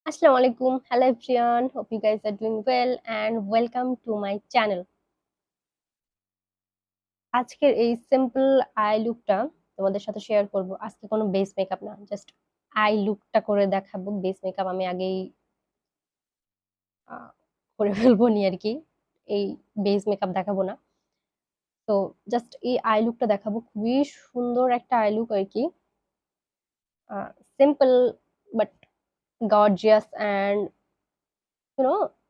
Assalamu alaikum. Hello everyone. Hope you guys are doing well and welcome to my channel. আজকের এই simple I লুকটা তোমাদের সাথে share করব। আজকে কোনো বেস মেকআপ না, জাস্ট আই লুকটা করে দেখাবো। বেস মেকআপ আমি আগেই আহ, করে ফেলবো নি আর কি। এই বেস মেকআপ দেখাবো না। তো জাস্ট এই আই লুকটা দেখাবো, খুবই সুন্দর একটা আই লুক আর কি। সিম্পল বাট গর্জিয়াস অ্যান্ড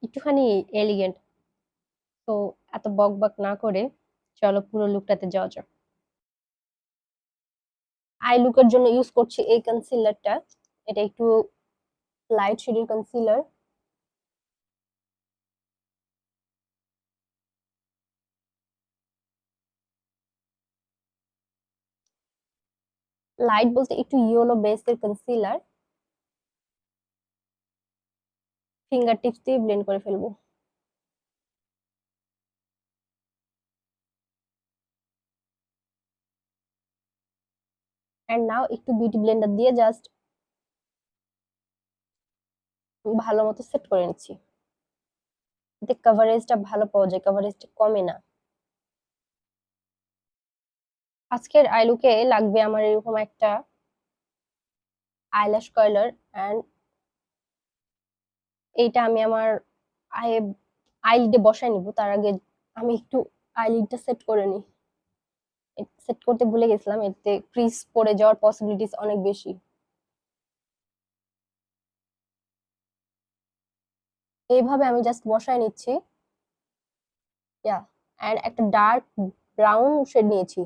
একটুখানি এলিগেন্ট। তো এত বক বক না করে চলো পুরো লুকটাতে যাওয়া যাক। আই লুকের জন্য ইউজ করছি এই কনসিলারটা। এটা একটু লাইট শেডের কনসিলার। লাইট বলতে একটু ইয়েলো বেসের কনসিলার। ফিঙ্গার টিপস দিয়ে ব্লেন্ড করে ফেলবো। এন্ড নাও একটু বিউটি ব্লেন্ডার দিয়ে জাস্ট ভালো মতো সেট করে নিচ্ছি। এতে কভারেজটা ভালো পাওয়া যায়, কভারেজটা কমে না। আজকের আই লুকে লাগবে আমার এরকম একটা আইল্যাশ কার্লার। এন্ড এইটা আমি আমার আই আইলিডে বসায় নিব। তার আগে আমি একটু আইলিডটা সেট করে নিই। সেট করতে ভুলে গেছিলাম, এতে ক্রিজ পড়ে যাওয়ার পসিবিলিটিস অনেক বেশি। এইভাবে আমি জাস্ট বসায় নিচ্ছি। ইয়া, এন্ড একটা ডার্ক ব্রাউন শেড নিয়েছি,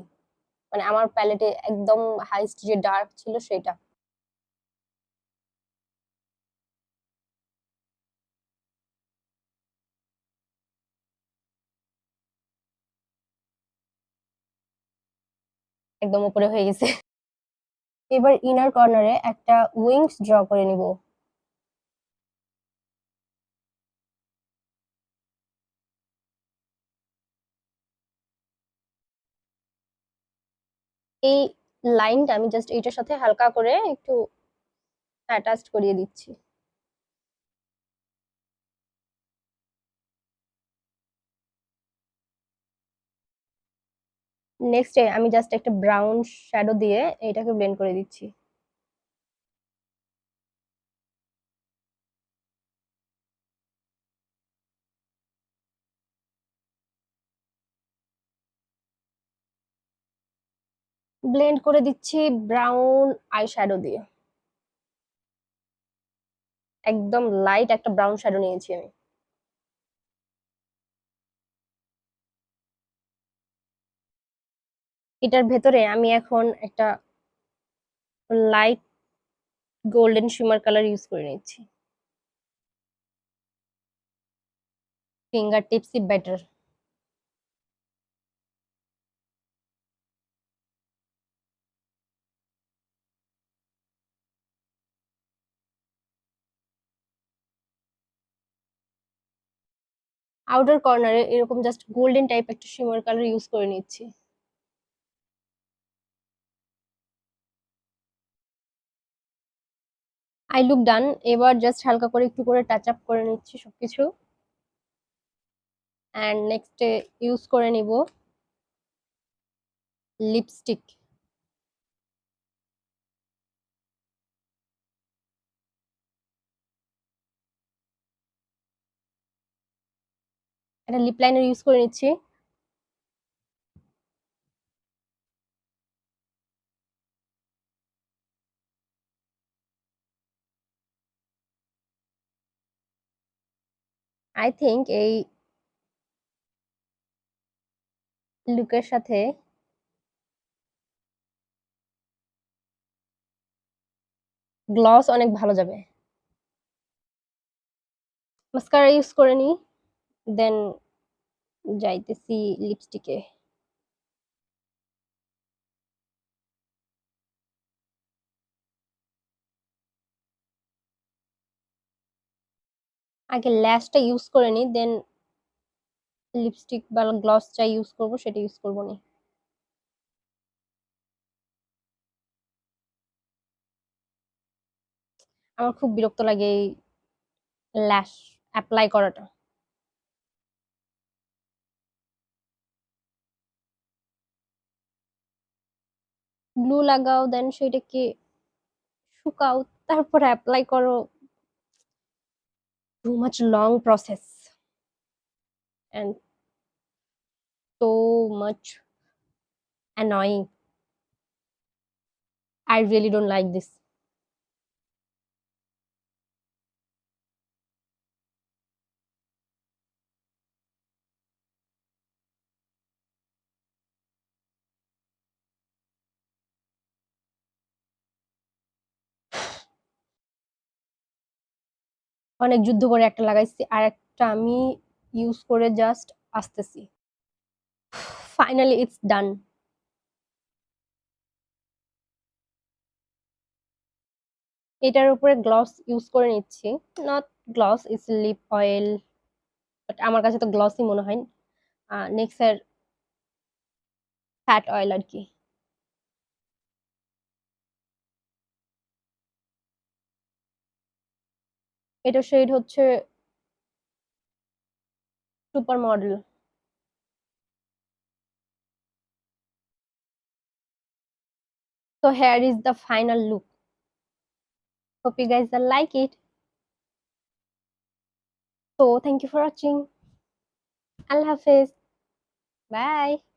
মানে আমার প্যালেটে একদম হাইস্ট যে ডার্ক ছিল সেটা। একদম উপরে হয়ে গেছে। এবার ইনার কর্নারে একটা উইংস ড্র করে নিব। এই লাইনটা আমি জাস্ট এইটার সাথে হালকা করে একটু অ্যাটাচড করিয়ে দিচ্ছি। নেক্সট আমি জাস্ট একটা ব্রাউন শ্যাডো দিয়ে এটাকে ব্লেন্ড করে দিচ্ছি। ব্লেন্ড করে দিচ্ছি ব্রাউন আই শ্যাডো দিয়ে। একদম লাইট একটা ব্রাউন শ্যাডো নিয়েছি আমি। এটার ভেতরে আমি এখন একটা light golden shimmer colour use করে নিচ্ছি। Finger টিপসই better. আউটার কর্নারে এরকম জাস্ট গোল্ডেন টাইপ একটা শিমার কালার ইউজ করে নিচ্ছি। আই লুক ডান। এবার জাস্ট হালকা করে একটু করে টাচ আপ করে নিচ্ছি সবকিছু। অ্যান্ড নেক্সট ইউজ করে নিব লিপস্টিক। একটা লিপ লাইনার ইউজ করে নিচ্ছি। আই থিঙ্ক এই লুকের সাথে গ্লস অনেক ভালো যাবে। মাস্কারা ইউজ করে নি, দেন যাইতেছি লিপস্টিকে। আগে ল্যাশটা ইউজ করে নি, দেন লিপস্টিক বা গ্লস যা ইউজ করব সেটা ইউজ করবো নি। আমার খুব বিরক্ত লাগে এই ল্যাশ অ্যাপ্লাই করাটা। গ্লু লাগাও, দেন সেটাকে শুকাও, তারপর অ্যাপ্লাই করো। Too much long process and so much annoying. I really don't like this. অনেক যুদ্ধ করে একটা লাগাইছি, আর একটা আমি ইউজ করে জাস্ট আসতেছি। Finally it's done. এটার উপরে গ্লস ইউজ করে নিচ্ছি, not gloss, it's lip oil, but আমার কাছে তো গ্লসই মনে হয়। নেক্সট ফ্যাট অয়েল আর কি। এটা শেড হচ্ছে super model. So here is the final look. Hope you guys will like it. So thank you for watching. Allah Hafiz. Bye.